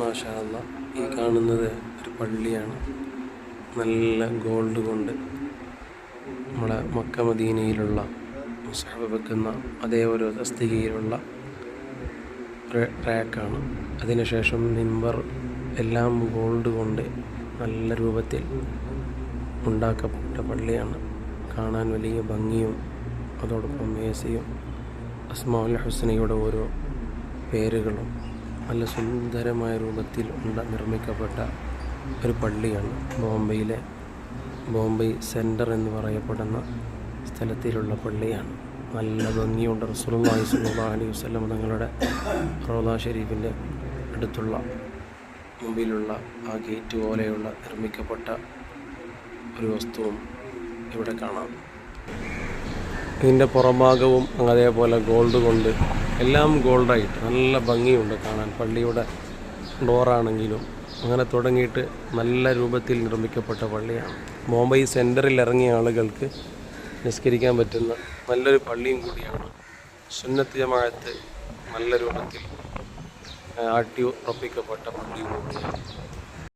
മാഷാ അല്ലാഹ്, ഈ കാണുന്നത് ഒരു പള്ളിയാണ്. നല്ല ഗോൾഡ് കൊണ്ട് നമ്മളെ മക്ക മദീനയിലുള്ള മുസ്ഹഫ് വെക്കുന്ന അതേ ഒരു തസ്തികയിലുള്ള റാക്കാണ്. അതിനുശേഷം മിമ്പർ എല്ലാം ഗോൾഡ് കൊണ്ട് നല്ല രൂപത്തിൽ ഉണ്ടാക്കപ്പെട്ട പള്ളിയാണ്. കാണാൻ വലിയ ഭംഗിയും അതോടൊപ്പം മേസയും അസ്മാഉൽ ഹുസ്നയുടെ ഓരോ പേരുകളും നല്ല സുന്ദരമായ രൂപത്തിൽ നിർമ്മിക്കപ്പെട്ട ഒരു പള്ളിയാണ്. ബോംബെ സെൻറ്റർ എന്ന് പറയപ്പെടുന്ന സ്ഥലത്തിലുള്ള പള്ളിയാണ്. നല്ല ഭംഗിയുണ്ട്. റസൂലുള്ളാഹി സ്വല്ലല്ലാഹു അലൈഹി വസല്ലം തങ്ങളുടെ റൗള ഷരീഫിൻ്റെ അടുത്തുള്ള മുമ്പിലുള്ള ആ ഗേറ്റ് പോലെയുള്ള നിർമ്മിക്കപ്പെട്ട ഒരു വസ്തുവും ഇവിടെ കാണാം. ഇതിൻ്റെ പുറഭാഗവും അതേപോലെ ഗോൾഡ് കൊണ്ട് എല്ലാം ഗോൾഡായിട്ട് നല്ല ഭംഗിയുണ്ട് കാണാൻ. പള്ളിയുടെ ഡോറാണെങ്കിലും അങ്ങനെ തുടങ്ങിയിട്ട് നല്ല രൂപത്തിൽ നിർമ്മിക്കപ്പെട്ട പള്ളിയാണ്. ബോംബെ സെൻറ്ററിൽ ഇറങ്ങിയ ആളുകൾക്ക് നിസ്കരിക്കാൻ പറ്റുന്ന നല്ലൊരു പള്ളിയും കൂടിയാണ്. സുന്നത്ത് ജമാഅത്ത് നല്ല രൂപത്തിൽ ആട്ടി ഉറപ്പിക്കപ്പെട്ട പള്ളിയും കൂടിയാണ്.